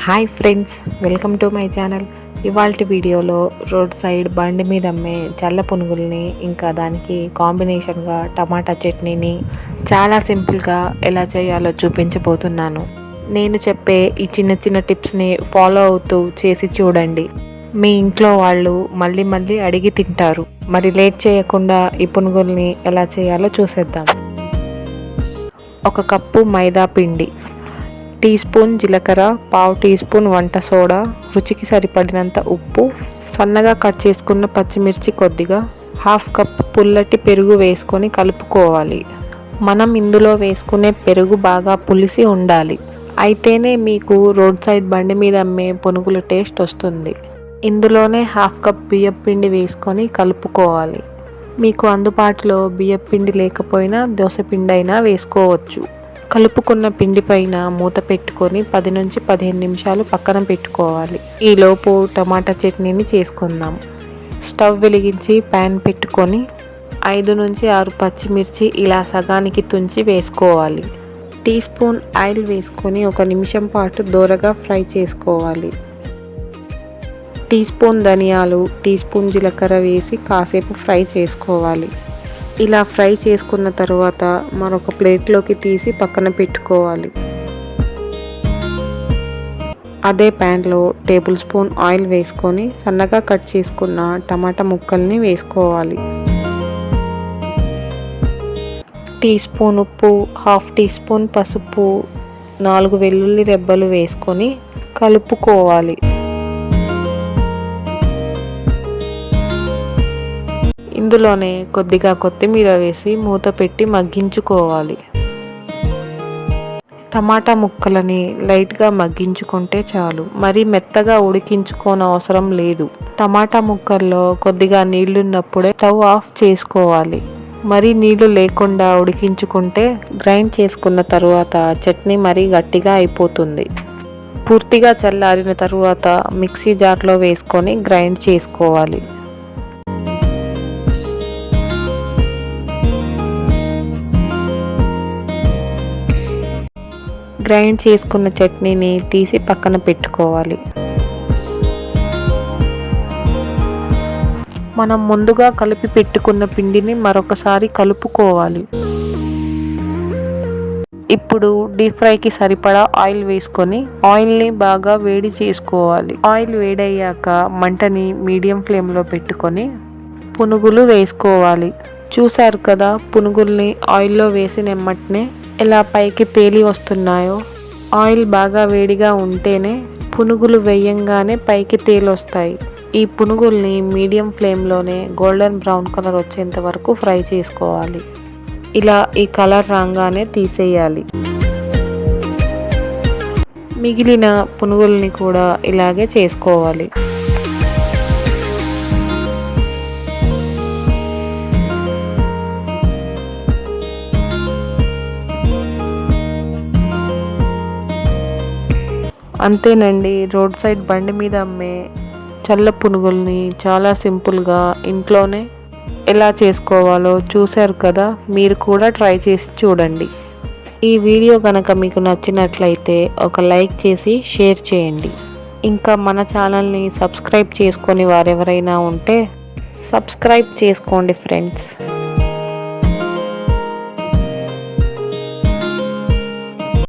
Hi friends, welcome to my channel. ఇవాల్టి వీడియోలో road side బండి మీద అమ్మే చల్ల పునుగుల్ని ఇంకా దానికి కాంబినేషన్గా టమాటా చట్నీని చాలా సింపుల్గా ఎలా చేయాలో చూపించబోతున్నాను. నేను చెప్పే ఈ చిన్న చిన్న టిప్స్ని ఫాలో అవుతూ చేసి చూడండి. మీ ఇంట్లో వాళ్ళు మళ్ళీ మళ్ళీ అడిగి తింటారు. మరి లేట్ చేయకుండా ఈ పునుగుల్ని ఎలా చేయాలో చూసేద్దాం. 1 కప్పు మైదా పిండి, టీ స్పూన్ జీలకర్ర, పావు టీ స్పూన్ వంట సోడా, రుచికి సరిపడినంత ఉప్పు, సన్నగా కట్ చేసుకున్న పచ్చిమిర్చి కొద్దిగా, 1/2 కప్పు పుల్లటి పెరుగు వేసుకొని కలుపుకోవాలి. మనం ఇందులో వేసుకునే పెరుగు బాగా పులిసి ఉండాలి. అయితేనే మీకు రోడ్ సైడ్ బండి మీద అమ్మే పునుగుల టేస్ట్ వస్తుంది. ఇందులోనే 1/2 కప్ బియ్యం పిండి వేసుకొని కలుపుకోవాలి. మీకు అందుబాటులో బియ్యం పిండి లేకపోయినా దోసపిండి అయినా వేసుకోవచ్చు. కలుపుకున్న పిండి పైన మూత పెట్టుకొని 10 నుంచి 15 నిమిషాలు పక్కన పెట్టుకోవాలి. ఈలోపు టమాటా చట్నీని చేసుకుందాం. స్టవ్ వెలిగించి ప్యాన్ పెట్టుకొని 5 నుంచి 6 పచ్చిమిర్చి ఇలా సగానికి తుంచి వేసుకోవాలి. టీ స్పూన్ ఆయిల్ వేసుకొని 1 నిమిషం పాటు దోరగా ఫ్రై చేసుకోవాలి. టీ స్పూన్ ధనియాలు, టీ స్పూన్ జీలకర్ర వేసి కాసేపు ఫ్రై చేసుకోవాలి. ఇలా ఫ్రై చేసుకున్న తర్వాత మరొక ప్లేట్లోకి తీసి పక్కన పెట్టుకోవాలి. అదే ప్యాన్లో టేబుల్ స్పూన్ ఆయిల్ వేసుకొని సన్నగా కట్ చేసుకున్న టమాటా ముక్కల్ని వేసుకోవాలి. టీ స్పూన్ ఉప్పు, 1/2 టీ స్పూన్ పసుపు, 4 వెల్లుల్లి రెబ్బలు వేసుకొని కలుపుకోవాలి. ఇందులోనే కొద్దిగా కొత్తిమీర వేసి మూత పెట్టి మగ్గించుకోవాలి. టమాటా ముక్కలని లైట్గా మగ్గించుకుంటే చాలు, మరీ మెత్తగా ఉడికించుకోనవసరం లేదు. టమాటా ముక్కల్లో కొద్దిగా నీళ్లున్నప్పుడే స్టవ్ ఆఫ్ చేసుకోవాలి. మరీ నీళ్లు లేకుండా ఉడికించుకుంటే గ్రైండ్ చేసుకున్న తరువాత చట్నీ మరీ గట్టిగా అయిపోతుంది. పూర్తిగా చల్లారిన తరువాత మిక్సీ జార్లో వేసుకొని గ్రైండ్ చేసుకోవాలి. గ్రైండ్ చేసుకున్న చట్నీని తీసి పక్కన పెట్టుకోవాలి. మనం ముందుగా కలిపి పెట్టుకున్న పిండిని మరొకసారి కలుపుకోవాలి. ఇప్పుడు డీప్ ఫ్రైకి సరిపడా ఆయిల్ వేసుకొని ఆయిల్ని బాగా వేడి చేసుకోవాలి. ఆయిల్ వేడయ్యాక మంటని మీడియం ఫ్లేమ్లో పెట్టుకొని పునుగులు వేసుకోవాలి. చూశారు కదా, పునుగుల్ని ఆయిల్లో వేసిన వెంటనే ఎలా పైకి తేలి వస్తున్నాయో. ఆయిల్ బాగా వేడిగా ఉంటేనే పునుగులు వేయంగానే పైకి తేలి వస్తాయి. ఈ పునుగుల్ని మీడియం ఫ్లేమ్లోనే గోల్డెన్ బ్రౌన్ కలర్ వచ్చేంత వరకు ఫ్రై చేసుకోవాలి. ఇలా ఈ కలర్ రాగానే తీసేయాలి. మిగిలిన పునుగుల్ని కూడా ఇలాగే చేసుకోవాలి. అంతేనండి, రోడ్ సైడ్ బండి మీద అమ్మే చల్ల పునుగుల్ని చాలా సింపుల్గా ఇంట్లోనే ఎలా చేసుకోవాలో చూశారు కదా. మీరు కూడా ట్రై చేసి చూడండి. ఈ వీడియో కనుక మీకు నచ్చినట్లయితే ఒక లైక్ చేసి షేర్ చేయండి. ఇంకా మన ఛానల్ని సబ్స్క్రైబ్ చేసుకొని వారెవరైనా ఉంటే సబ్స్క్రైబ్ చేసుకోండి ఫ్రెండ్స్.